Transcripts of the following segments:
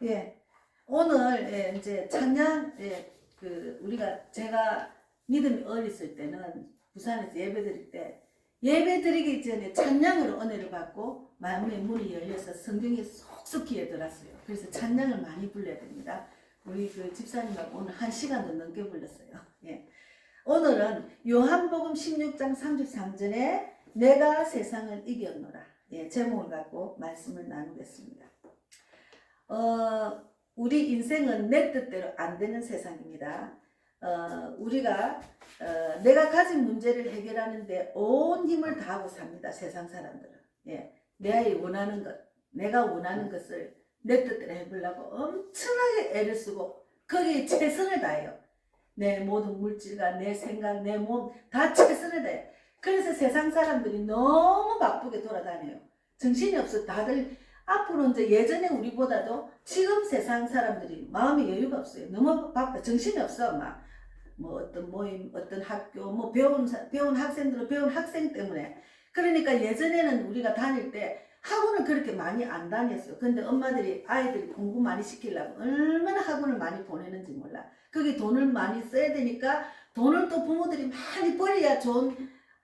예. 오늘 이제 찬양 제가 믿음이 어렸을 때는 부산에서 예배드릴 때 예배드리기 전에 찬양으로 은혜를 받고 마음의 문이 열려서 성경이 쏙쏙 귀에 들었어요. 그래서 찬양을 많이 불러야 됩니다. 우리 그 집사님하고 오늘 1시간도 넘게 불렀어요. 예. 오늘은 요한복음 16장 33절에 내가 세상을 이겼노라. 예, 제목을 갖고 말씀을 나누겠습니다. 우리 인생은 내 뜻대로 안 되는 세상입니다. 우리가 내가 가진 문제를 해결하는데 온 힘을 다하고 삽니다. 세상 사람들은. 예, 내가 원하는 것을 내 뜻대로 해보려고 엄청나게 애를 쓰고 거기에 최선을 다해요. 내 모든 물질과 내 생각, 내 몸 다 최선을 다해. 그래서 세상 사람들이 너무 바쁘게 돌아다녀요. 정신이 없어. 다들 앞으로 이제 예전에 우리보다도 지금 세상 사람들이 마음의 여유가 없어요. 너무 바빠. 정신이 없어. 막 뭐 어떤 모임, 어떤 학교, 뭐 배운 학생들은 배운 학생 때문에. 그러니까 예전에는 우리가 다닐 때 학원을 그렇게 많이 안 다녔어요. 근데 엄마들이 아이들이 공부 많이 시키려고 얼마나 학원을 많이 보내는지 몰라. 거기 돈을 많이 써야 되니까 돈을 또 부모들이 많이 벌여야 좋은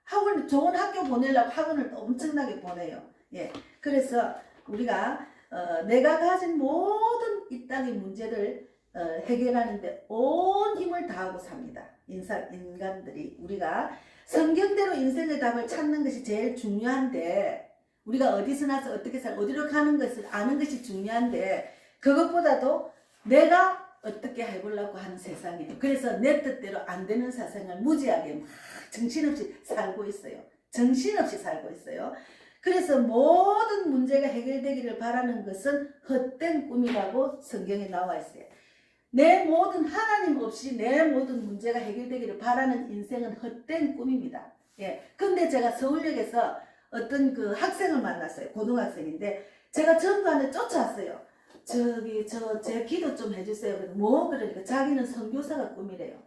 학교 보내려고 학원을 또 엄청나게 보내요. 예. 그래서 우리가 내가 가진 모든 이 땅의 문제를 해결하는데 온 힘을 다하고 삽니다. 인간들이 우리가 성경대로 인생의 답을 찾는 것이 제일 중요한데 우리가 어디서 나서 어떻게 어디로 가는 것을 아는 것이 중요한데 그것보다도 내가 어떻게 해보려고 하는 세상이에요. 그래서 내 뜻대로 안 되는 세상을 무지하게 막 정신없이 살고 있어요. 정신없이 살고 있어요. 그래서 모든 문제가 해결되기를 바라는 것은 헛된 꿈이라고 성경에 나와 있어요. 하나님 없이 내 모든 문제가 해결되기를 바라는 인생은 헛된 꿈입니다. 예. 근데 제가 서울역에서 어떤 그 학생을 만났어요. 고등학생인데 제가 전반에 쫓아왔어요. 제 기도 좀 해주세요. 그러니까 자기는 선교사가 꿈이래요.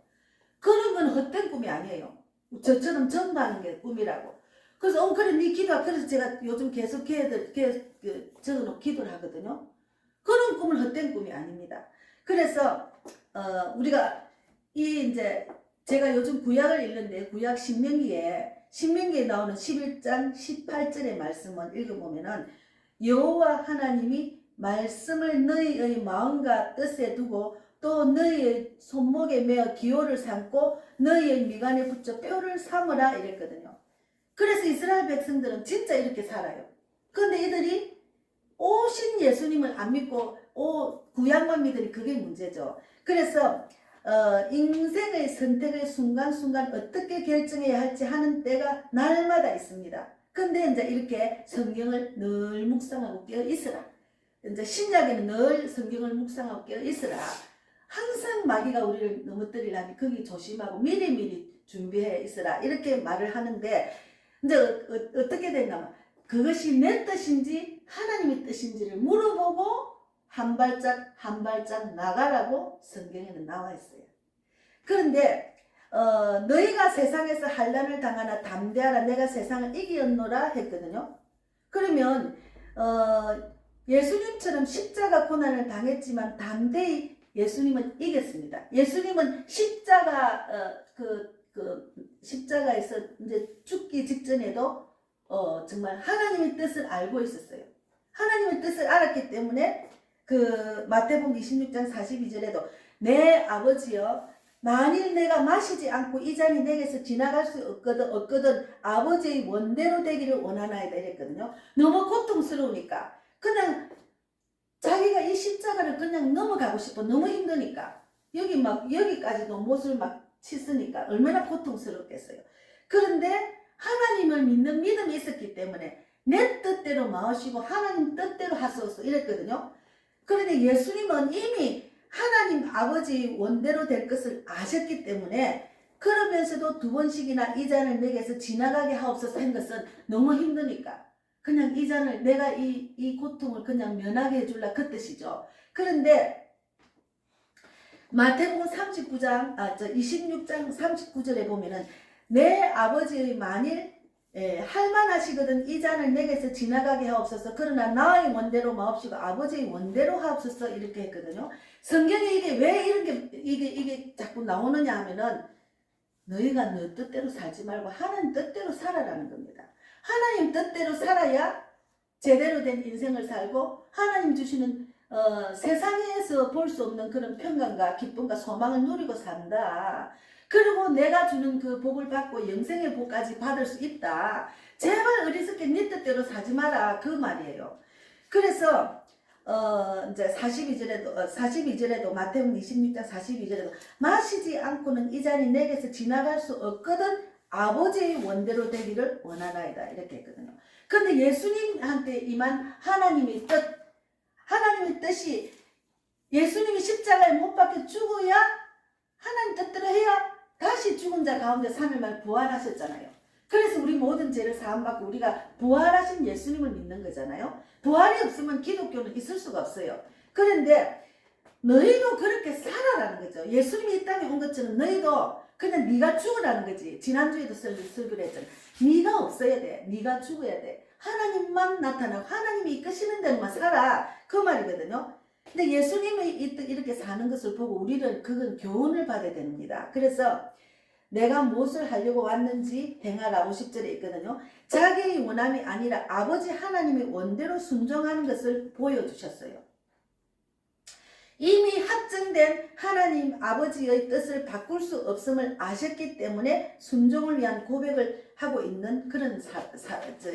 그런 건 헛된 꿈이 아니에요. 저처럼 전도하는 게 꿈이라고. 그래서 그래 네 기도하. 그래서 제가 요즘 계속 적어놓고 기도를 하거든요. 그런 꿈은 헛된 꿈이 아닙니다. 그래서 우리가 이제 제가 요즘 구약을 읽는데 구약 신명기에 나오는 11장 18절의 말씀을 읽어보면은 여호와 하나님이 말씀을 너희의 마음과 뜻에 두고 또 너희의 손목에 매어 기호를 삼고 너희의 미간에 붙여 뼈를 삼으라 이랬거든요. 그래서 이스라엘 백성들은 진짜 이렇게 살아요. 근데 이들이 오신 예수님을 안 믿고 구약만 믿으니 그게 문제죠. 그래서 인생의 선택을 순간순간 어떻게 결정해야 할지 하는 때가 날마다 있습니다. 근데 이제 이렇게 성경을 늘 묵상하고 깨어 있으라. 이제 신약에는 늘 성경을 묵상하고 깨어 있으라. 항상 마귀가 우리를 넘어뜨리려니 거기 조심하고 미리미리 준비해 있으라. 이렇게 말을 하는데 이제 어떻게 됐냐면 그것이 내 뜻인지 하나님의 뜻인지를 물어보고 한 발짝 한 발짝 나가라고 성경에는 나와 있어요. 그런데 너희가 세상에서 환난을 당하나 담대하라 내가 세상을 이기었노라 했거든요. 그러면 예수님처럼 십자가 고난을 당했지만 담대히 예수님은 이겼습니다. 예수님은 십자가에서 이제 죽기 직전에도 정말 하나님의 뜻을 알고 있었어요. 하나님의 뜻을 알았기 때문에 그 마태복음 26장 42절에도 내 아버지여 만일 내가 마시지 않고 이 잔이 내게서 지나갈 수 없거든 아버지의 원대로 되기를 원하나이다 이랬거든요. 너무 고통스러우니까 그냥 자기가 이 십자가를 그냥 넘어가고 싶어. 너무 힘드니까 여기까지도 못을 막 치으니까 얼마나 고통스럽겠어요. 그런데 하나님을 믿는 믿음이 있었기 때문에 내 뜻대로 마시고 하나님 뜻대로 하소서 이랬거든요. 그런데 예수님은 이미 하나님 아버지 원대로 될 것을 아셨기 때문에 그러면서도 2번씩이나 이 잔을 내게서 지나가게 하옵소서 한 것은 너무 힘드니까 그냥 이 잔을 내가 이 고통을 그냥 면하게 해줄라 그 뜻이죠. 그런데 마태복음 26장 39절에 보면은 내 아버지의 만일 할만하시거든 이 잔을 내게서 지나가게 하옵소서. 그러나 나의 원대로 마옵시고 아버지의 원대로 하옵소서. 이렇게 했거든요. 성경에 이게 왜 이런 게 이게 자꾸 나오느냐 하면은 너희가 너 뜻대로 살지 말고 하나님 뜻대로 살아라는 겁니다. 하나님 뜻대로 살아야 제대로 된 인생을 살고 하나님 주시는 세상에서 볼 수 없는 그런 평강과 기쁨과 소망을 누리고 산다. 그리고 내가 주는 그 복을 받고 영생의 복까지 받을 수 있다. 제발 어리석게 네 뜻대로 사지 마라. 그 말이에요. 그래서 이제 42절에도 마태복음 26장 42절에도 마시지 않고는 이 잔이 내게서 지나갈 수 없거든 아버지의 원대로 되기를 원하나이다. 이렇게 했거든요. 근데 예수님한테 임한 하나님의 뜻이 예수님이 십자가에 못 박혀 죽어야 하나님 뜻대로 해야 다시 죽은 자 가운데 3일 만에 부활하셨잖아요. 그래서 우리 모든 죄를 사함받고 우리가 부활하신 예수님을 믿는 거잖아요. 부활이 없으면 기독교는 있을 수가 없어요. 그런데 너희도 그렇게 살아라는 거죠. 예수님이 이 땅에 온 것처럼 너희도 그냥 네가 죽으라는 거지. 지난주에도 설교를 했잖아. 네가 없어야 돼. 네가 죽어야 돼. 하나님만 나타나고 하나님이 이끄시는 대로만 살아. 그 말이거든요. 근데 예수님이 이렇게 사는 것을 보고 우리는 그건 교훈을 받아야 됩니다. 그래서 내가 무엇을 하려고 왔는지 행하라 50절에 있거든요. 자기의 원함이 아니라 아버지 하나님의 원대로 순종하는 것을 보여주셨어요. 이미 확정된 하나님 아버지의 뜻을 바꿀 수 없음을 아셨기 때문에 순종을 위한 고백을 하고 있는 그런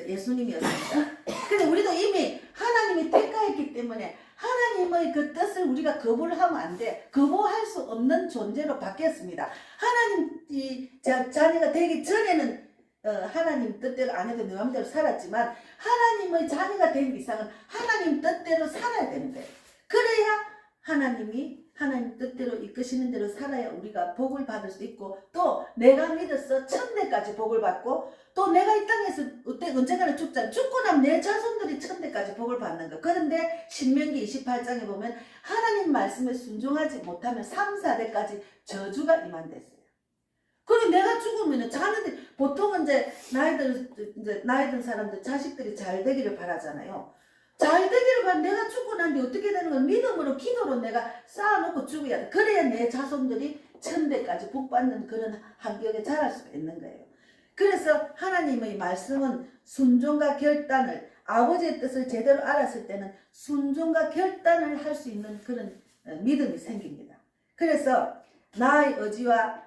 예수님이었습니다. 근데 우리도 이미 하나님이 택하였기 때문에 하나님의 그 뜻을 우리가 거부를 하면 안 돼. 거부할 수 없는 존재로 바뀌었습니다. 하나님 자녀가 되기 전에는 하나님 뜻대로 안 해도 내 마음대로 살았지만 하나님의 자녀가 된 이상은 하나님 뜻대로 살아야 되는 거예요. 그래야 하나님이 하나님 뜻대로 이끄시는 대로 살아야 우리가 복을 받을 수 있고 또 내가 믿어서 천대까지 복을 받고 또 내가 이 땅에서 언젠가는 죽잖아. 죽고 나면 내 자손들이 천대까지 복을 받는 거. 그런데 신명기 28장에 보면 하나님 말씀에 순종하지 못하면 3, 4대까지 저주가 임한댔어요. 그리고 내가 죽으면 자녀들 보통은 이제 나이 든 사람들 자식들이 잘 되기를 바라잖아요. 잘 되기를 바라. 내가 죽고 난 뒤에 어떻게 되는 건 믿음으로 기도로 내가 쌓아놓고 죽어야 돼. 그래야 내 자손들이 천대까지 복받는 그런 환경에 자랄 수가 있는 거예요. 그래서 하나님의 말씀은 순종과 결단을 아버지의 뜻을 제대로 알았을 때는 순종과 결단을 할 수 있는 그런 믿음이 생깁니다. 그래서 나의 의지와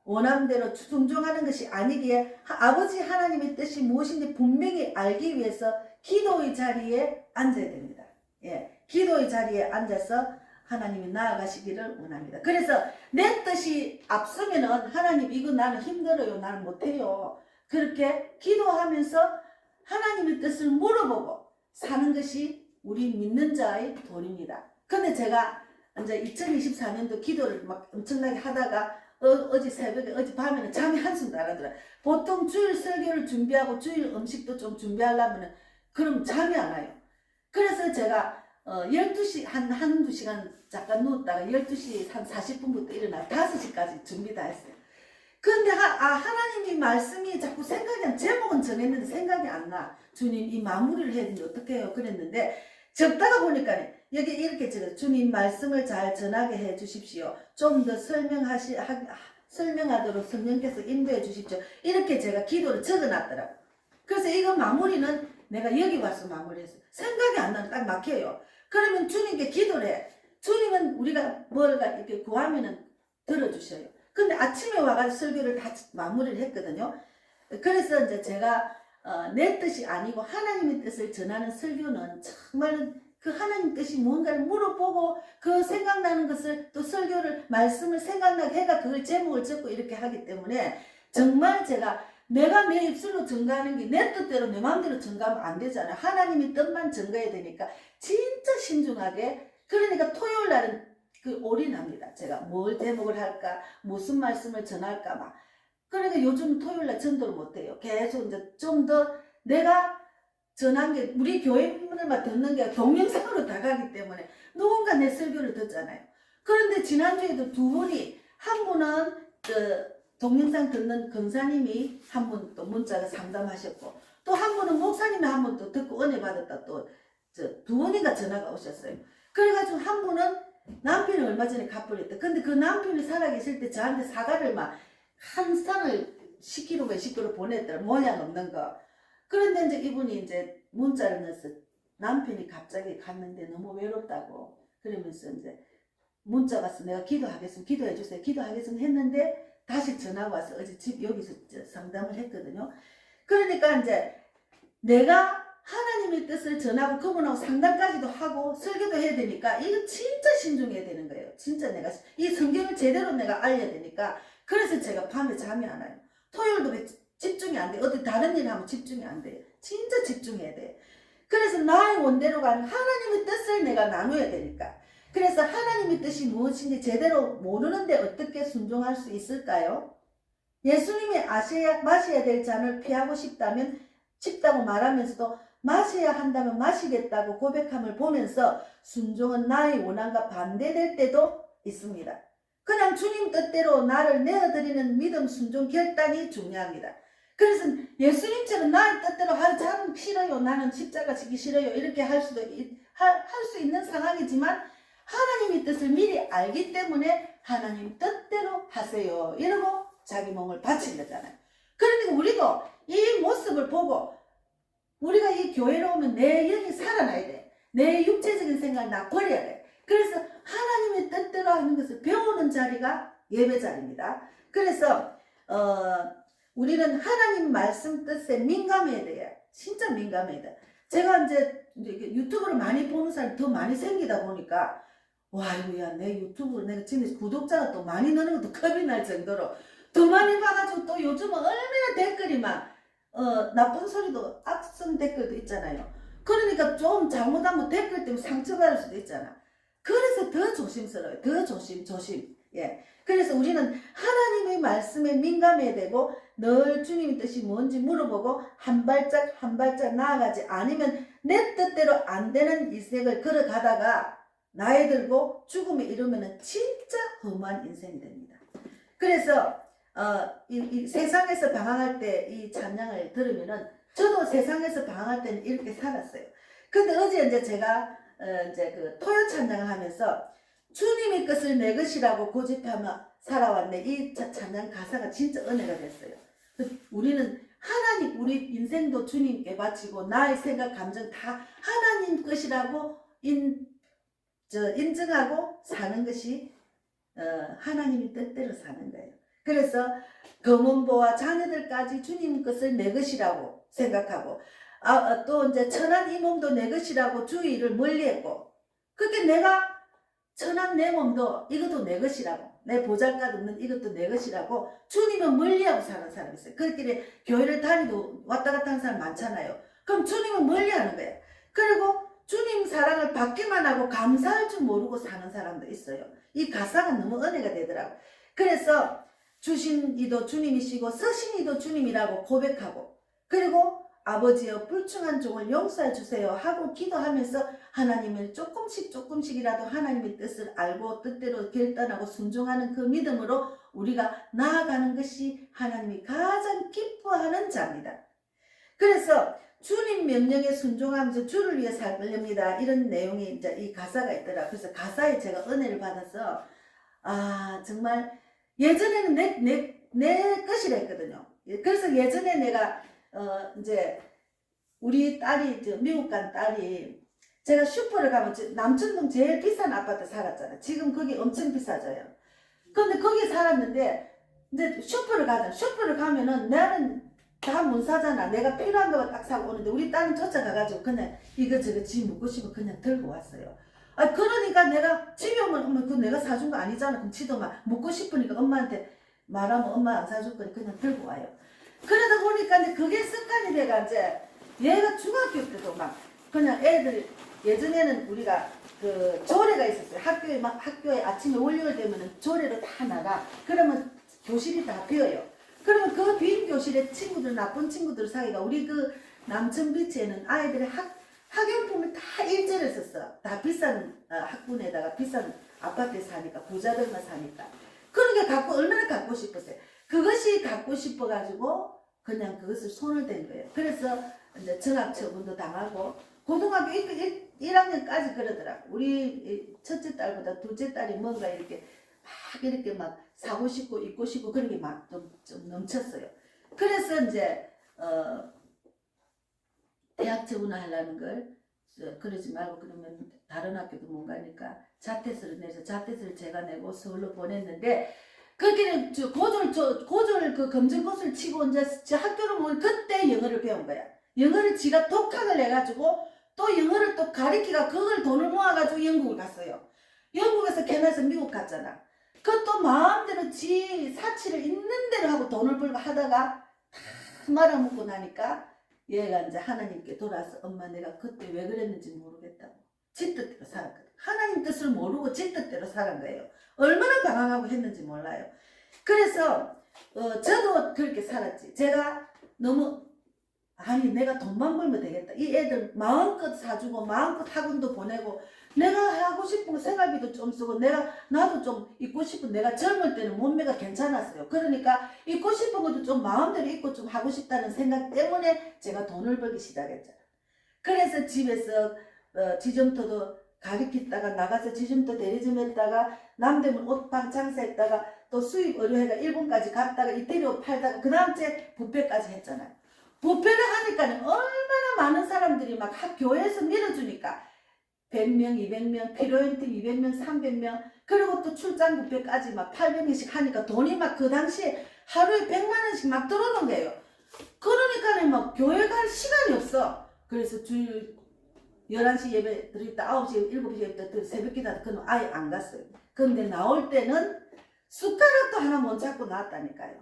원함대로 순종하는 것이 아니기에 아버지 하나님의 뜻이 무엇인지 분명히 알기 위해서 기도의 자리에 앉아야 됩니다. 예, 기도의 자리에 앉아서 하나님이 나아가시기를 원합니다. 그래서 내 뜻이 앞서면은 하나님 이거 나는 힘들어요. 나는 못해요. 그렇게 기도하면서 하나님의 뜻을 물어보고 사는 것이 우리 믿는 자의 돈입니다. 근데 제가 이제 2024년도 기도를 막 엄청나게 하다가 어제 새벽에 어제 밤에는 잠이 한숨도 안 오더라. 보통 주일 설교를 준비하고 주일 음식도 좀 준비하려면은 그럼 잠이 안 와요. 그래서 제가 12시 한두 시간 잠깐 누웠다가 12시 한 40분부터 일어나 5시까지 준비 다 했어요. 근데 하나님이 말씀이 자꾸 생각이 안, 제목은 정했는데 생각이 안 나. 주님 이 마무리를 해야 되는데 어떻게 해요? 그랬는데 적다가 보니까 여기 이렇게 적어요. 주님 말씀을 잘 전하게 해 주십시오. 좀 더 설명하도록 성령께서 인도해 주십시오. 이렇게 제가 기도를 적어놨더라고요. 그래서 이거 마무리는 내가 여기 와서 마무리했어요. 생각이 안 나면 딱 막혀요. 그러면 주님께 기도를 해. 주님은 우리가 뭘가 이렇게 구하면은 들어주셔요. 근데 아침에 와가지고 설교를 다 마무리를 했거든요. 그래서 이제 제가 내 뜻이 아니고 하나님의 뜻을 전하는 설교는 정말 그 하나님 뜻이 무언가를 물어보고 그 생각나는 것을 또 설교를 말씀을 생각나게 해가 그걸 제목을 적고 이렇게 하기 때문에 정말 제가 내가 내 입술로 증거하는 게 내 뜻대로 내 마음대로 증거하면 안 되잖아요. 하나님의 뜻만 증거해야 되니까 진짜 신중하게. 그러니까 토요일 날은 그 올인합니다. 제가 뭘 제목을 할까, 무슨 말씀을 전할까 막. 그러니까 요즘 토요일 날 전도를 못해요. 계속 이제 좀 더 내가 전한 게 우리 교회분들만 듣는 게 동영상으로 다가기 때문에 누군가 내 설교를 듣잖아요. 그런데 지난주에도 두 분이 한 분은 동영상 듣는 권사님이 한 분 또 문자가 상담하셨고, 또 한 분은 목사님이 한 분 또 듣고 은혜 받았다 또 두 번인가 전화가 오셨어요. 그래가지고 한 분은 남편이 얼마 전에 갚으랬대. 근데 그 남편이 살아계실 때 저한테 사과를 막 한 상을 10kg, 10kg 보냈더라. 모양 없는 거. 그런데 이제 이분이 이제 문자를 넣었어. 남편이 갑자기 갔는데 너무 외롭다고. 그러면서 이제 문자 왔어. 내가 기도하겠습니다. 기도해 주세요. 기도하겠습니다. 했는데 다시 전화가 와서 어제 집 여기서 상담을 했거든요. 그러니까 이제 내가 하나님의 뜻을 전하고 그분하고 상담까지도 하고 설교도 해야 되니까 이거 진짜 신중해야 되는 거예요. 진짜 내가 이 성경을 제대로 내가 알려야 되니까. 그래서 제가 밤에 잠이 안 와요. 토요일도 집중이 안 돼. 어디 다른 일 하면 집중이 안 돼요. 진짜 집중해야 돼. 그래서 나의 원대로가 아니라 하나님의 뜻을 내가 나눠야 되니까. 그래서 하나님의 뜻이 무엇인지 제대로 모르는데 어떻게 순종할 수 있을까요? 예수님이 마셔야 될 잔을 피하고 싶다고 말하면서도 마셔야 한다면 마시겠다고 고백함을 보면서 순종은 나의 원함과 반대될 때도 있습니다. 그냥 주님 뜻대로 나를 내어드리는 믿음, 순종, 결단이 중요합니다. 그래서 예수님처럼 나의 뜻대로 저는 싫어요, 나는 십자가 지기 싫어요 이렇게 할 수 있는 상황이지만 하나님의 뜻을 미리 알기 때문에 하나님 뜻대로 하세요 이러고 자기 몸을 바친 거잖아요. 그러니까 우리도 이 모습을 보고 우리가 이 교회로 오면 내 영이 살아나야 돼. 내 육체적인 생각을 나 버려야 돼. 그래서 하나님의 뜻대로 하는 것을 배우는 자리가 예배 자리입니다. 그래서 우리는 하나님 말씀 뜻에 민감해야 돼요. 진짜 민감해야 돼. 제가 이제 유튜브를 많이 보는 사람이 더 많이 생기다 보니까 와 이거야 내 유튜브 내가 지금 구독자가 또 많이 느는 것도 겁이 날 정도로 더 많이 봐가지고 또 요즘은 얼마나 댓글이 막 나쁜 소리도 악성 댓글도 있잖아요. 그러니까 좀 잘못하면 댓글 때문에 상처받을 수도 있잖아. 그래서 더 조심스러워요. 더 조심. 예. 그래서 우리는 하나님의 말씀에 민감해야 되고 늘 주님의 뜻이 뭔지 물어보고 한 발짝 한 발짝 나아가지 않으면 내 뜻대로 안 되는 인생을 걸어가다가 나이 들고 죽음에 이르면 진짜 험한 인생이 됩니다. 그래서 이 세상에서 방황할 때 이 찬양을 들으면은 저도 세상에서 방황할 때는 이렇게 살았어요. 근데 어제 이제 제가 이제 그 토요 찬양을 하면서 주님의 것을 내 것이라고 고집하며 살아왔네. 이 찬양 가사가 진짜 은혜가 됐어요. 우리는 하나님 우리 인생도 주님께 바치고 나의 생각 감정 다 하나님 것이라고 인정하고 사는 것이 하나님의 뜻대로 사는 거예요. 그래서 검은보와 자녀들까지 주님 것을 내 것이라고 생각하고 또 이제 천한 이 몸도 내 것이라고 주의를 멀리했고 그렇게 내가 천한 내 몸도 이것도 내 것이라고 내 보잘것 없는 이것도 내 것이라고 주님은 멀리하고 사는 사람이 있어요. 그렇게 교회를 다니고 왔다 갔다 하는 사람 많잖아요. 그럼 주님은 멀리하는 거예요. 그리고 주님 사랑을 받기만 하고 감사할 줄 모르고 사는 사람도 있어요. 이 가사가 너무 은혜가 되더라고. 그래서 주신 이도 주님이시고 서신 이도 주님이라고 고백하고 그리고 아버지여 불충한 종을 용서해 주세요 하고 기도하면서 하나님을 조금씩이라도 하나님의 뜻을 알고 뜻대로 결단하고 순종하는 그 믿음으로 우리가 나아가는 것이 하나님이 가장 기뻐하는 자입니다. 그래서 주님 명령에 순종하면서 주를 위해 살렵니다. 이런 내용이 이제 이 가사가 있더라. 그래서 가사에 제가 은혜를 받아서 정말 예전에는 내 것이라 했거든요. 그래서 예전에 내가 이제 우리 딸이 미국 간 딸이 제가 슈퍼를 가면 남천동 제일 비싼 아파트 살았잖아요. 지금 거기 엄청 비싸져요. 근데 거기 살았는데 이제 슈퍼를 가잖아. 슈퍼를 가면은 나는 다 못 사잖아. 내가 필요한 거만 딱 사고 오는데 우리 딸은 쫓아가가지고 그냥 이거저거 지 먹고 싶어 그냥 들고 왔어요. 그러니까 내가 집에 오면 엄마 그거 내가 사준 거 아니잖아. 그럼 지도 막 먹고 싶으니까 엄마한테 말하면 엄마 안 사줄 거니 그냥 들고 와요. 그러다 보니까 이제 그게 습관이 돼가 이제 얘가 중학교 때도 막 그냥 애들 예전에는 우리가 그 조례가 있었어요. 학교에 아침에 월요일 되면은 조례로 다 나가. 그러면 교실이 다 비어요. 그러면 그 빈 교실에 친구들 나쁜 친구들 사이가 우리 그 남천비치에는 아이들의 학용품을 다 일제를 썼어. 다 비싼 학군에다가 비싼 아파트에 사니까 부자들만 사니까. 그러니까 얼마나 갖고 싶었어요. 그것이 갖고 싶어가지고 그냥 그것을 손을 댄 거예요. 그래서 이제 정학처분도 당하고 고등학교 1학년까지 그러더라고. 우리 첫째 딸보다 둘째 딸이 뭔가 이렇게 막 사고 싶고 입고 싶고 그런 게 막 좀 넘쳤어요. 그래서 이제 대학 처분을 하려는 걸 그러지 말고 그러면 다른 학교도 못 가니까 자퇴서를 내서 자퇴서를 제가 내고 서울로 보냈는데 그렇게는 고졸 그 검정고시를 치고 이제 학교를 뭘 그때 영어를 배운 거야. 영어를 지가 독학을 해가지고 또 영어를 또 가르치가 그걸 돈을 모아가지고 영국을 갔어요. 영국에서 캐나다에서 미국 갔잖아. 그것도 마음대로 지 사치를 있는 대로 하고 돈을 벌고 하다가 다 말아먹고 나니까 얘가 이제 하나님께 돌아서 엄마 내가 그때 왜 그랬는지 모르겠다고. 지 뜻대로 살았거든. 하나님 뜻을 모르고 지 뜻대로 살은 거예요. 얼마나 방황하고 했는지 몰라요. 그래서 저도 그렇게 살았지. 제가 너무 아니 내가 돈만 벌면 되겠다. 이 애들 마음껏 사주고 마음껏 학원도 보내고 내가 하고 싶은 거 생활비도 좀 쓰고 나도 좀 입고 싶은 내가 젊을 때는 몸매가 괜찮았어요. 그러니까 입고 싶은 것도 좀 마음대로 입고 좀 하고 싶다는 생각 때문에 제가 돈을 벌기 시작했잖아. 그래서 집에서 지점토도 가르치다가 나가서 지점토 대리점 했다가 남대문 옷방 장사했다가 또 수입 의료회가 일본까지 갔다가 이태리 옷 팔다가 그 다음 주에 뷔페까지 했잖아요. 뷔페를 하니까 얼마나 많은 사람들이 막 교회에서 밀어주니까 100명, 200명, 필요한 팀 200명, 300명 그리고 또 출장 뷔페까지 막 800명씩 하니까 돈이 막 그 당시에 하루에 100만 원씩 막 들어오는 거예요. 그러니까 막 교회 갈 시간이 없어. 그래서 주일 11시 예배 드렸다 9시, 7시 예배 새벽 기도 그건 아예 안 갔어요. 근데 나올 때는 숟가락도 하나 못 잡고 나왔다니까요.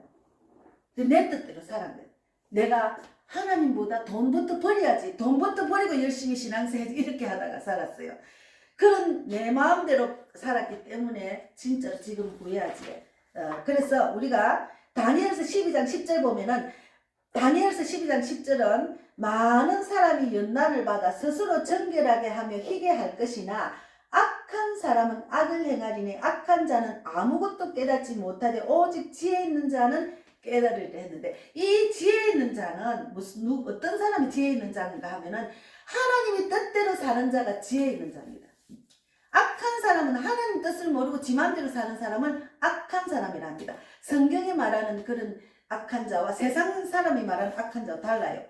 내 뜻대로 살았는 거예요. 내가 하나님보다 돈부터 버려야지. 돈부터 버리고 열심히 신앙생활 이렇게 하다가 살았어요. 그런 내 마음대로 살았기 때문에 진짜로 지금 후회하지. 그래서 우리가 다니엘서 12장 10절 보면은 다니엘서 12장 10절은 많은 사람이 연난을 받아 스스로 정결하게 하며 희게 할 것이나 악한 사람은 악을 행하리니 악한 자는 아무것도 깨닫지 못하되 오직 지혜 있는 자는 깨달으려 했는데 이 지혜 있는 자는 어떤 사람이 지혜 있는 자인가 하면은 하나님이 뜻대로 사는 자가 지혜 있는 자입니다. 악한 사람은 하나님 뜻을 모르고 지 맘대로 사는 사람은 악한 사람이랍니다. 성경이 말하는 그런 악한 자와 세상 사람이 말하는 악한 자와 달라요.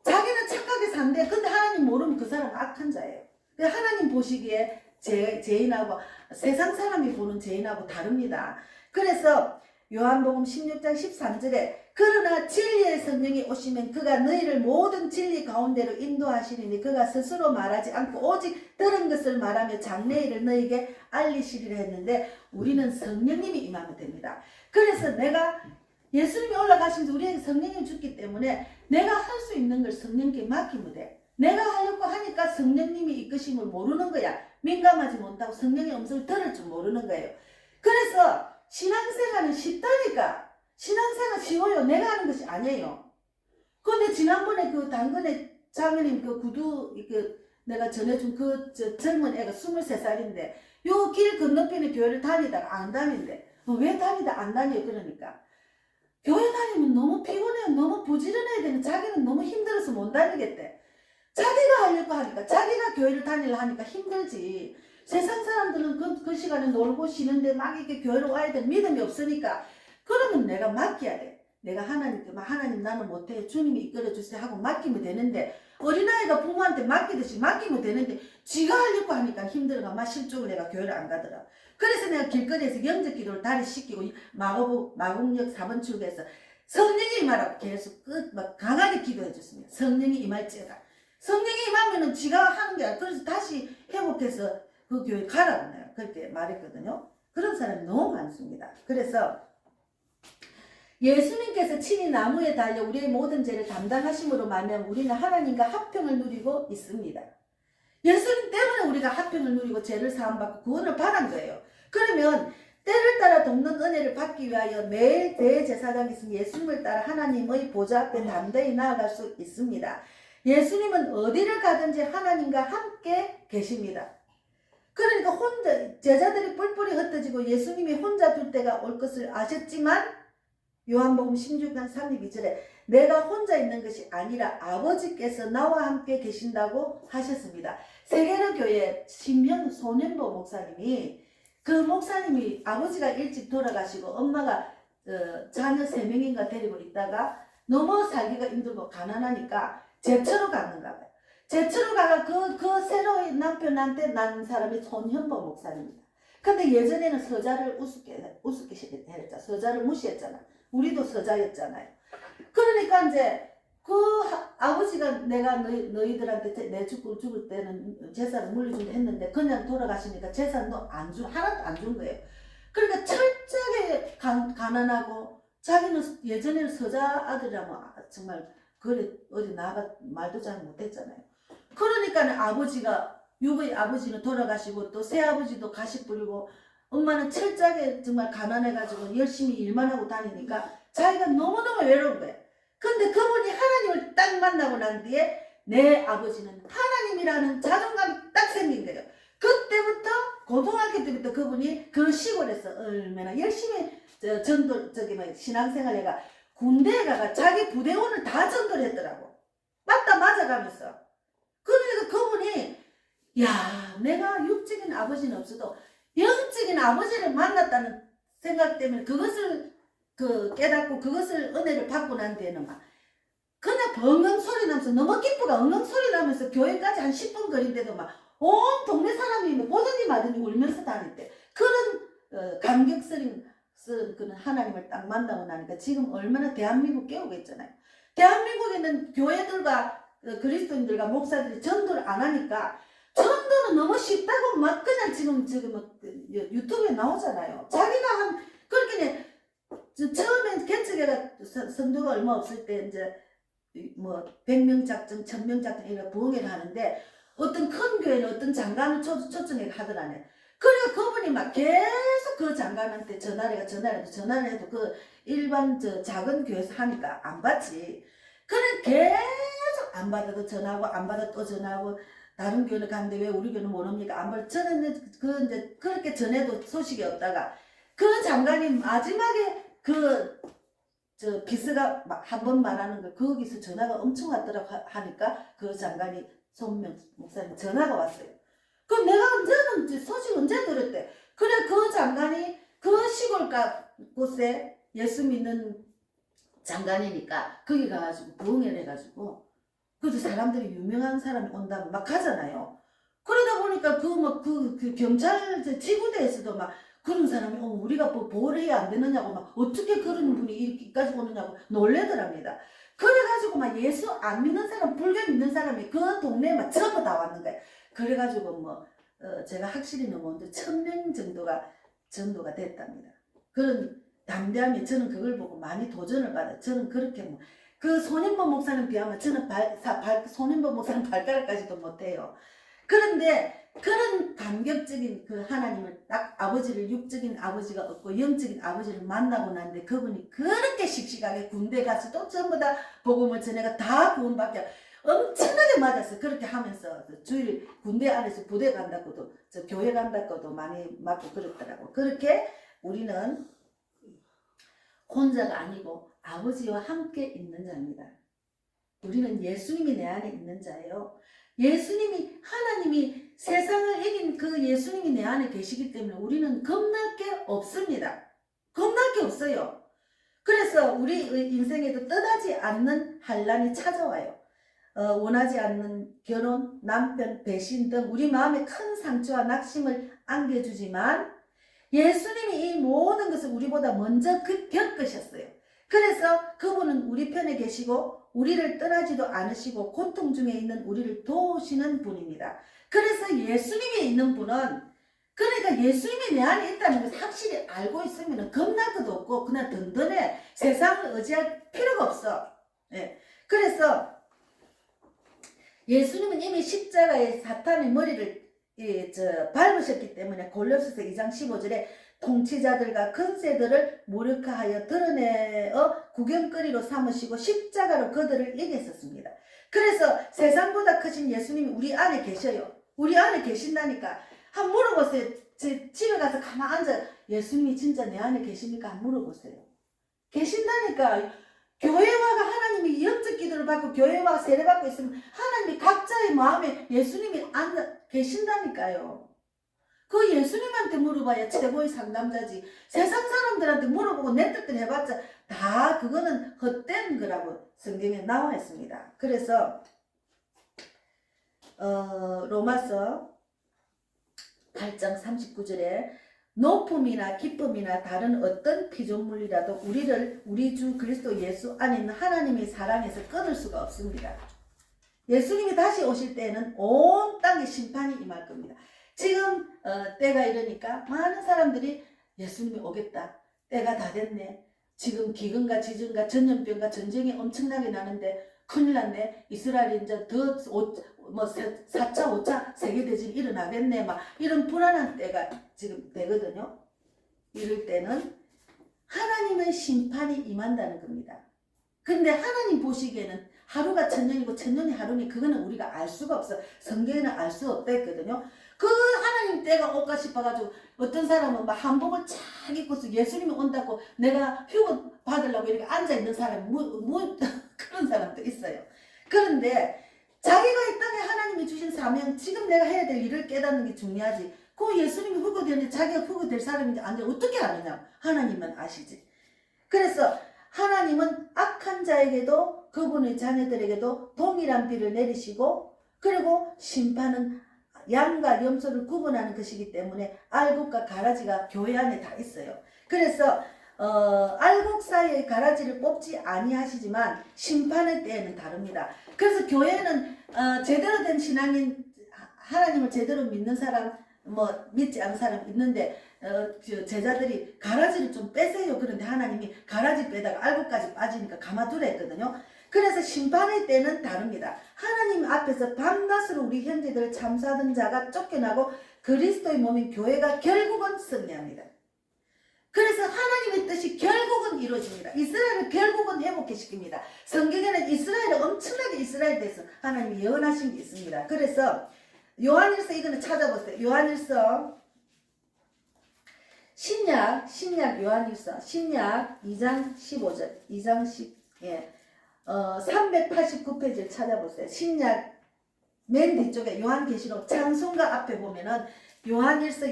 자기는 착하게 산대 근데 하나님 모르면 그 사람은 악한 자예요. 하나님 보시기에 죄인하고 세상 사람이 보는 죄인하고 다릅니다. 그래서 요한복음 16장 13절에 그러나 진리의 성령이 오시면 그가 너희를 모든 진리 가운데로 인도하시리니 그가 스스로 말하지 않고 오직 들은 것을 말하며 장래일을 너희에게 알리시리라 했는데 우리는 성령님이 임하면 됩니다. 그래서 내가 예수님이 올라가신 지 우리에게 성령이 죽기 때문에 내가 할 수 있는 걸 성령께 맡기면 돼. 내가 하려고 하니까 성령님이 이끄심을 모르는 거야. 민감하지 못하고 성령의 음성을 들을 줄 모르는 거예요. 그래서 신앙생활은 쉽다니까. 신앙생활 쉬워요. 내가 하는 것이 아니에요. 근데 지난번에 그 당근에 장로님 그 구두 내가 전해준 젊은 애가 23살인데 요 길 건너편에 교회를 다니다가 안 다닌대. 왜 다니다 안 다녀요? 그러니까 교회 다니면 너무 피곤해요. 너무 부지런해야 되는 자기는 너무 힘들어서 못 다니겠대. 자기가 하려고 하니까 자기가 교회를 다니려 하니까 힘들지. 세상 사람들은 그 시간에 놀고 쉬는데 막 이렇게 교회로 와야 될 믿음이 없으니까 그러면 내가 맡겨야 돼. 내가 하나님께 하나님 나는 못해 주님이 이끌어 주세요 하고 맡기면 되는데 어린아이가 부모한테 맡기듯이 맡기면 되는데 지가 하려고 하니까 힘들어가 막 실족을 내가 교회를 안 가더라. 그래서 내가 길거리에서 영적기도를 다리 씻기고 마곡역 4번 출구에서 성령이 임하라고 계속 막 강하게 기도해 줬습니다. 성령이 임할지어다. 성령이 임하면은 지가 하는 게 아니라 그래서 다시 회복해서 그 교회 가라고 내가 그렇게 말했거든요. 그런 사람이 너무 많습니다. 그래서 예수님께서 친히 나무에 달려 우리의 모든 죄를 담당하심으로 말하면 우리는 하나님과 화평을 누리고 있습니다. 예수님 때문에 우리가 화평을 누리고 죄를 사함받고 구원을 받은 거예요. 그러면 때를 따라 돕는 은혜를 받기 위하여 매일 대제사장이 있으면 예수님을 따라 하나님의 보좌 앞에 담대히 나아갈 수 있습니다. 예수님은 어디를 가든지 하나님과 함께 계십니다. 그러니까 혼자 제자들이 뿔뿔이 흩어지고 예수님이 혼자 둘 때가 올 것을 아셨지만 요한복음 16장 32절에 내가 혼자 있는 것이 아니라 아버지께서 나와 함께 계신다고 하셨습니다. 세계로 교회 신명 소년보 목사님이 그 목사님이 아버지가 일찍 돌아가시고 엄마가 자녀 3명인가 데리고 있다가 너무 살기가 힘들고 가난하니까 제처로 갔는가 봐요. 제처로 가가 그 새로 남편한테 낳은 사람이 손현보 목사님입니다. 근데 예전에는 서자를 우습게 했죠. 서자를 무시했잖아. 우리도 서자였잖아요. 그러니까 이제 그 아버지가 내가 너희들한테 내 죽을 때는 재산을 물려준다 했는데 그냥 돌아가시니까 재산도 하나도 안 준 거예요. 그러니까 철저하게 가난하고 자기는 예전에는 서자 아들이라면 정말 그래 어디 나가 말도 잘 못했잖아요. 그러니까 아버지가 육의 아버지는 돌아가시고 또 새아버지도 가시 뿌리고 엄마는 철저하게 정말 가난해가지고 열심히 일만 하고 다니니까 자기가 너무너무 외로운 거예요. 근데 그분이 하나님을 딱 만나고 난 뒤에 내 아버지는 하나님이라는 자존감이 딱 생긴 거예요. 그때부터 고등학교 때부터 그분이 그 시골에서 얼마나 열심히 신앙생활 군대에 가가 자기 부대원을 다 전도를 했더라고. 맞아가면서. 그러니까 그분이 야 내가 육적인 아버지는 없어도 영적인 아버지를 만났다는 생각 때문에 그것을 깨닫고 그것을 은혜를 받고 난 뒤에는 막 그냥 벙엉 소리 나면서 너무 기쁘가 엉엉 소리 나면서 교회까지 한 10분 거리인데도 막 온 동네 사람이 보더니 마더니 울면서 다닐 때 그런 감격스러운 그런 하나님을 딱 만나고 나니까 지금 얼마나 대한민국 깨우고 있잖아요. 대한민국에는 교회들과 그리스도인들과 목사들이 전도를 안 하니까 전도는 너무 쉽다고 막 그냥 지금 유튜브에 나오잖아요. 자기가 그렇게 처음에 개척해가 성도가 얼마 없을 때 이제 뭐 100명 작정, 1000명 작정 이런 부흥회를 하는데 어떤 큰 교회는 어떤 장관을 초청해 하더라네. 그러니까 그분이 막 계속 그 장관한테 전화를 해도 그 일반 작은 교회에서 하니까 안 받지. 그래 계속 안 받아도 전화하고 안 받아도 또 전화하고 다른 교회를 가는데 왜 우리 교회는 못 옵니까? 안 받아. 저는 이제 그렇게 전해도 소식이 없다가 그 장관이 마지막에 비서가 한 번 말하는 거 거기서 전화가 엄청 왔더라고 하니까 그 장관이 손명 목사님 전화가 왔어요. 그럼 내가 소식 언제 들었대? 그래 그 장관이 그 시골 곳에 예수 믿는 장관이니까 거기 가가지고 부흥회를 해가지고 그래도 사람들이 유명한 사람이 온다면 막 가잖아요. 그러다 보니까 그 경찰 지구대에서도 막 그런 사람이 우리가 뭐 보호를 해야 안 되느냐고 막 어떻게 그런 분이 이렇게까지 오느냐고 놀래더랍니다. 그래가지고 막 예수 안 믿는 사람 불교 믿는 사람이 그 동네에 막 전부 다 왔는 거예요. 그래가지고 제가 확실히는 뭔데 1000명 정도가 전도가 됐답니다. 그런 담대함이 저는 그걸 보고 많이 도전을 받아요. 저는 그렇게 그 손인보 목사님 비하면 저는 손인보 목사님 발가락까지도 못해요. 그런데 그런 감격적인 그 하나님을 딱 아버지를 육적인 아버지가 없고 영적인 아버지를 만나고 났는데 그분이 그렇게 씩씩하게 군대 가서 또 전부 다 복음을 전해가 다 구원받게 엄청나게 맞았어요. 그렇게 하면서 주일 군대 안에서 부대 간다고도 교회 간다고도 많이 맞고 그랬더라고. 그렇게 우리는 혼자가 아니고 아버지와 함께 있는 자입니다. 우리는 예수님이 내 안에 있는 자예요. 예수님이 하나님이 세상을 이긴 그 예수님이 내 안에 계시기 때문에 우리는 겁날 게 없습니다. 겁날 게 없어요. 그래서 우리 인생에도 떠나지 않는 환난이 찾아와요. 원하지 않는 결혼, 남편, 배신 등 우리 마음에 큰 상처와 낙심을 안겨주지만 예수님이 이 모든 것을 우리보다 먼저 겪으셨어요. 그래서 그분은 우리 편에 계시고 우리를 떠나지도 않으시고 고통 중에 있는 우리를 도우시는 분입니다. 그래서 예수님이 있는 분은 그러니까 예수님이 내 안에 있다는 것을 확실히 알고 있으면 겁날 것도 없고 그냥 든든해. 세상을 의지할 필요가 없어. 예. 그래서 예수님은 이미 십자가에 사탄의 머리를 밟으셨기 때문에 골로새서 2장 15절에 통치자들과 권세들을 무력화하여 드러내어 구경거리로 삼으시고 십자가로 그들을 이겼었습니다. 그래서 세상보다 크신 예수님이 우리 안에 계셔요. 우리 안에 계신다니까. 한번 물어보세요. 집에 가서 가만 앉아 예수님이 진짜 내 안에 계십니까? 한번 물어보세요. 계신다니까. 교회와가 하나님이 영적 기도를 받고 교회와 세례받고 있으면 하나님이 각자의 마음에 예수님이 앉아 계신다니까요. 그 예수님한테 물어봐야 최고의 상담자지. 세상 사람들한테 물어보고 내 뜻대로 해봤자 다 그거는 헛된 거라고 성경에 나와 있습니다. 그래서 로마서 8장 39절에 높음이나 기쁨이나 다른 어떤 피조물이라도 우리 주 그리스도 예수 안에 있는 하나님의 사랑에서 끊을 수가 없습니다. 예수님이 다시 오실 때에는 온 땅에 심판이 임할 겁니다. 지금 때가 이러니까 많은 사람들이 예수님이 오겠다. 때가 다 됐네. 지금 기근과 지진과 전염병과 전쟁이 엄청나게 나는데 큰일 났네. 이스라엘이 이제 더 4차 5차 세계대전이 일어나겠네. 막 이런 불안한 때가 지금 되거든요. 이럴 때는 하나님의 심판이 임한다는 겁니다. 근데 하나님 보시기에는 하루가 천년이고 천년이 하루니 그거는 우리가 알 수가 없어. 성경에는 알 수 없다 했거든요. 그 하나님 때가 올까 싶어가지고 어떤 사람은 막 한복을 착 입고서 예수님이 온다고 내가 휴가 받으려고 이렇게 앉아있는 사람이 그런 사람도 있어요. 그런데 자기가 이 땅에 하나님이 주신 사명, 지금 내가 해야 될 일을 깨닫는 게 중요하지. 그 예수님이 후보되는데 자기가 후보될 사람인지 안 돼. 어떻게 아느냐. 하나님만 아시지. 그래서 하나님은 악한 자에게도 그분의 자녀들에게도 동일한 비를 내리시고 그리고 심판은 양과 염소를 구분하는 것이기 때문에 알곡과 가라지가 교회 안에 다 있어요. 그래서 알곡 사이의 가라지를 뽑지 아니하시지만 심판의 때에는 다릅니다. 그래서 교회는 제대로 된 신앙인 하나님을 제대로 믿는 사람 믿지 않는 사람 있는데 제자들이 가라지를 좀 빼세요. 그런데 하나님이 가라지 빼다가 알곡까지 빠지니까 가마두라 했거든요. 그래서 심판의 때는 다릅니다. 하나님 앞에서 밤낮으로 우리 형제들을 참사하던 자가 쫓겨나고 그리스도의 몸인 교회가 결국은 승리합니다. 그래서 하나님의 뜻이 결국은 이루어집니다. 이스라엘을 결국은 회복해 시킵니다. 성경에는 이스라엘을 엄청나게 이스라엘에 대해서 하나님이 예언하신 게 있습니다. 그래서 요한일서 이거는 찾아보세요. 요한일서 신약 요한일서 신약 2장 15절 2장 10 389페이지를 찾아보세요. 신약 맨 뒤쪽에 요한계시록 찬송가 앞에 보면은 요한일서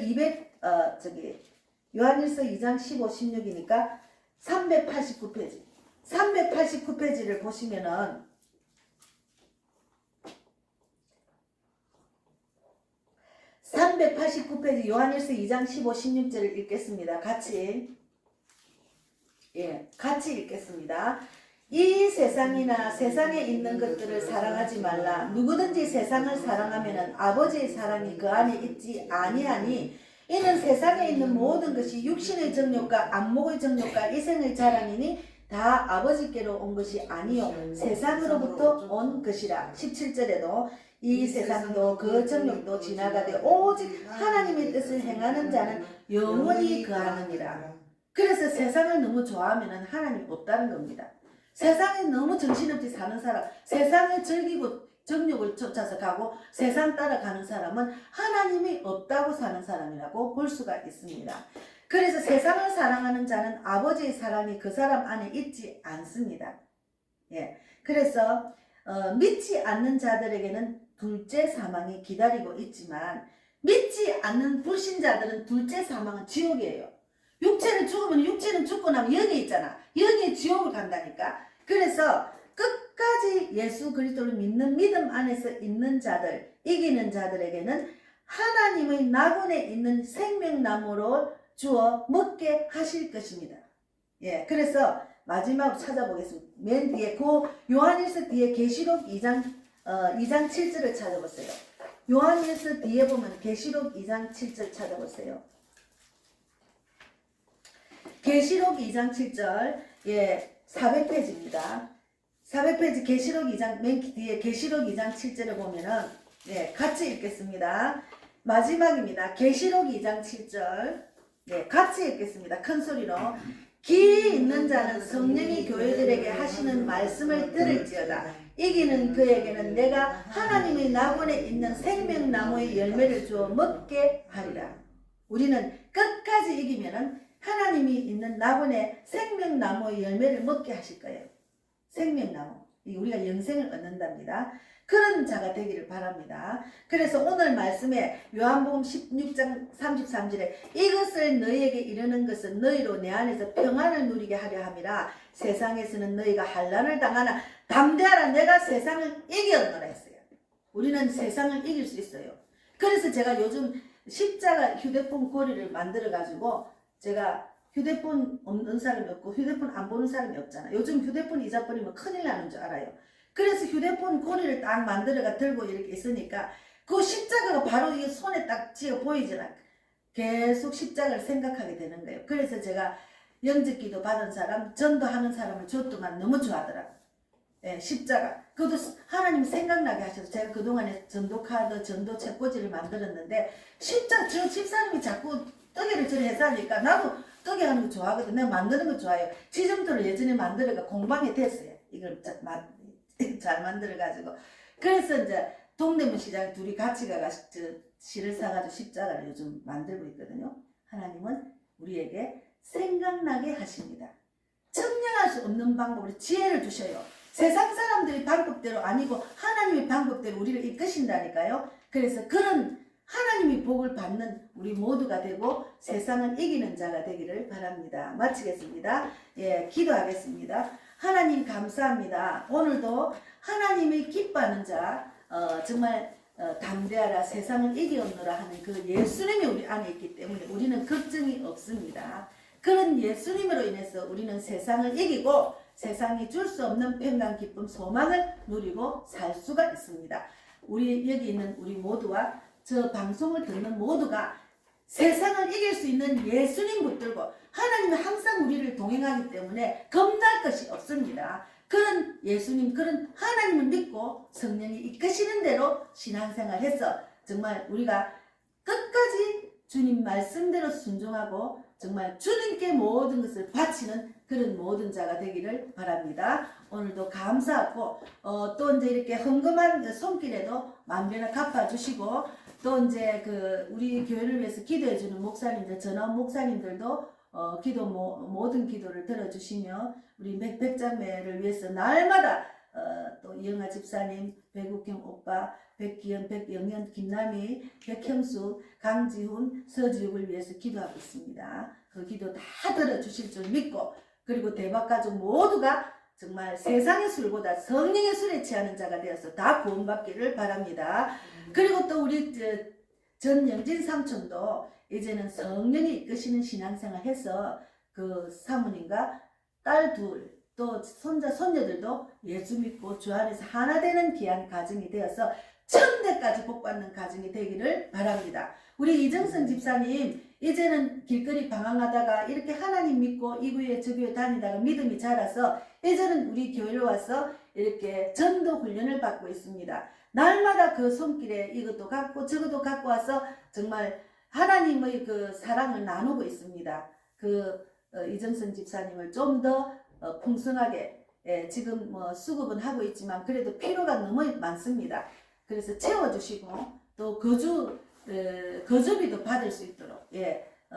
요한일서 2장 15, 16이니까 389페이지 389페이지를 보시면은 요한일서 2장 15, 16절을 읽겠습니다. 같이 읽겠습니다. 이 세상이나 세상에 있는 것들을 사랑하지 말라. 누구든지 세상을 사랑하면은 아버지의 사랑이 그 안에 있지 아니하니 이는 세상에 있는 모든 것이 육신의 정욕과 안목의 정욕과 이생의 자랑이니 다 아버지께로 온 것이 아니요 세상으로부터 온 것이라. 17절에도 이 세상도 그 정욕도 지나가되 오직 하나님의 뜻을 행하는 자는 영원히 거하느니라. 그래서 세상을 너무 좋아하면 하나님 없다는 겁니다. 세상에 너무 정신없이 사는 사람, 세상을 즐기고 정욕을 쫓아서 가고 세상 따라가는 사람은 하나님이 없다고 사는 사람이라고 볼 수가 있습니다. 그래서 세상을 사랑하는 자는 아버지의 사랑이 그 사람 안에 있지 않습니다. 그래서 믿지 않는 자들에게는 둘째 사망이 기다리고 있지만 믿지 않는 불신자들은 둘째 사망은 지옥이에요. 육체는 죽으면 육체는 죽고 나면 영이 있잖아. 영이 지옥을 간다니까. 그래서 끝까지 예수 그리스도를 믿는 믿음 안에서 있는 자들, 이기는 자들에게는 하나님의 낙원에 있는 생명나무로 주어 먹게 하실 것입니다. 그래서 마지막으로 찾아보겠습니다. 맨 뒤에 요한일서 뒤에 계시록 2장 7절을 찾아보세요. 요한일서 뒤에 보면 계시록 2장 7절 찾아보세요. 계시록 2장 7절 400페이지입니다. 400페이지 계시록 2장 맨 뒤에 계시록 2장 7절을 보면은 같이 읽겠습니다. 마지막입니다. 계시록 2장 7절 같이 읽겠습니다. 큰 소리로 귀 있는 자는 성령이 교회들에게 하시는 말씀을 들을지어다. 이기는 그에게는 내가 하나님의 낙원에 있는 생명나무의 열매를 주어 먹게 하리라. 우리는 끝까지 이기면은 하나님이 있는 나본의 생명나무의 열매를 먹게 하실 거예요. 생명나무. 우리가 영생을 얻는답니다. 그런 자가 되기를 바랍니다. 그래서 오늘 말씀에 요한복음 16장 33절에 이것을 너희에게 이르는 것은 너희로 내 안에서 평안을 누리게 하려 함이라. 세상에서는 너희가 환난을 당하나 담대하라 내가 세상을 이겼노라 했어요. 우리는 세상을 이길 수 있어요. 그래서 제가 요즘 십자가 휴대폰 고리를 만들어 가지고 제가 휴대폰 없는 사람이 없고 휴대폰 안 보는 사람이 없잖아. 요즘 휴대폰 잊어버리면 큰일 나는 줄 알아요. 그래서 휴대폰 고리를 딱 만들어가 들고 이렇게 있으니까 그 십자가가 바로 이 손에 딱 쥐어 보이잖아. 계속 십자가를 생각하게 되는 거예요. 그래서 제가 영접기도 받은 사람, 전도하는 사람을 줬더만 너무 좋아하더라고요. 예, 십자가. 그것도 하나님 생각나게 하셔서 제가 그동안에 전도카드, 전도 책꽂이를 만들었는데 십자가, 저 집사님이 자꾸 떡이를 저리 해서 하니까 나도 떡이 하는 거 좋아하거든. 내가 만드는 거 좋아해요. 지점토를 예전에 만들어가 공방에 됐어요. 이걸 잘 만들어가지고. 그래서 이제 동대문 시장에 둘이 같이 가가지고 실을 사가지고 십자가를 요즘 만들고 있거든요. 하나님은 우리에게 생각나게 하십니다. 청량할 수 없는 방법으로 지혜를 주셔요. 세상 사람들의 방법대로 아니고 하나님의 방법대로 우리를 이끄신다니까요. 그래서 그런 하나님이 복을 받는 우리 모두가 되고 세상을 이기는 자가 되기를 바랍니다. 마치겠습니다. 예, 기도하겠습니다. 하나님 감사합니다. 오늘도 하나님이 기뻐하는 자, 정말 담대하라 세상을 이기옵노라 하는 그 예수님이 우리 안에 있기 때문에 우리는 걱정이 없습니다. 그런 예수님으로 인해서 우리는 세상을 이기고 세상이 줄 수 없는 평강, 기쁨, 소망을 누리고 살 수가 있습니다. 우리 여기 있는 우리 모두와 저 방송을 듣는 모두가 세상을 이길 수 있는 예수님 붙들고 하나님은 항상 우리를 동행하기 때문에 겁날 것이 없습니다. 그런 예수님, 그런 하나님을 믿고 성령이 이끄시는 대로 신앙생활해서 정말 우리가 끝까지 주님 말씀대로 순종하고 정말 주님께 모든 것을 바치는 그런 모든 자가 되기를 바랍니다. 오늘도 감사하고 또 이제 이렇게 헌금한 손길에도 만배나 갚아주시고 또 이제 그 우리 교회를 위해서 기도해주는 목사님들, 전원 목사님들도 모든 기도를 들어주시며 우리 백장매를 위해서 날마다 또 이영아 집사님, 배국형 오빠, 백기현, 백영현, 김남희, 백형수, 강지훈, 서지욱을 위해서 기도하고 있습니다. 그 기도 다 들어주실 줄 믿고 그리고 대박가족 모두가 정말 세상의 술보다 성령의 술에 취하는 자가 되어서 다 구원받기를 바랍니다. 그리고 또 우리 전영진 삼촌도 이제는 성령이 이끄시는 신앙생활 해서 그 사모님과 딸 둘, 또 손자, 손녀들도 예수 믿고 주 안에서 하나 되는 귀한 가정이 되어서 천대까지 복받는 가정이 되기를 바랍니다. 우리 이정선 집사님 이제는 길거리 방황하다가 이렇게 하나님 믿고 이 교회 저 교회 다니다가 믿음이 자라서 이제는 우리 교회로 와서 이렇게 전도 훈련을 받고 있습니다. 날마다 그 손길에 이것도 갖고 저것도 갖고 와서 정말 하나님의 그 사랑을 나누고 있습니다. 이정선 집사님을 좀 더 풍성하게 지금 뭐 수급은 하고 있지만 그래도 필요가 너무 많습니다. 그래서 채워주시고 또 거주비도 받을 수 있도록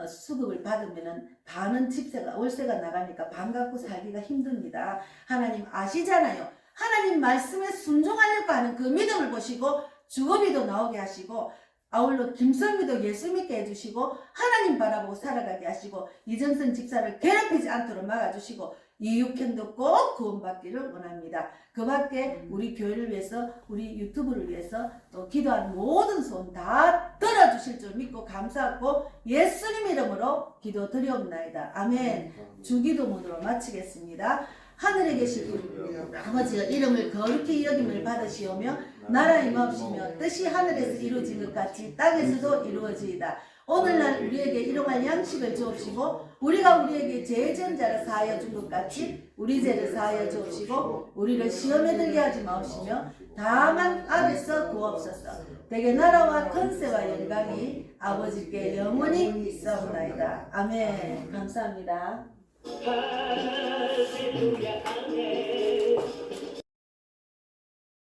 수급을 받으면은 반은 집세가 월세가 나가니까 반 갖고 살기가 힘듭니다. 하나님 아시잖아요. 하나님 말씀에 순종하려고 하는 그 믿음을 보시고 주거비도 나오게 하시고 아울러 김선미도 예수 믿게 해주시고 하나님 바라보고 살아가게 하시고 이정선 집사를 괴롭히지 않도록 막아주시고 이육현도 꼭 구원받기를 원합니다. 그 밖에 우리 교회를 위해서 우리 유튜브를 위해서 또 기도한 모든 소원 다 들어주실 줄 믿고 감사하고 예수님 이름으로 기도 드리옵나이다. 아멘. 주기도문으로 마치겠습니다. 하늘에 계신 아버지가 이름을 거룩히 여김을 받으시오며 나라 임하옵시며 뜻이 하늘에서 이루어진 것 같이 땅에서도 이루어지이다. 오늘날 우리에게 일용할 양식을 주옵시고 우리가 우리에게 죄 지은 자를 사하여 준 것 같이 우리 죄를 사하여 주옵시고 우리를 시험에 들게 하지 마옵시며 다만 악에서 구하옵소서. 대개 나라와 권세와 영광이 아버지께 영원히 있사옵나이다. 아멘. 감사합니다. 할렐루야 아멘.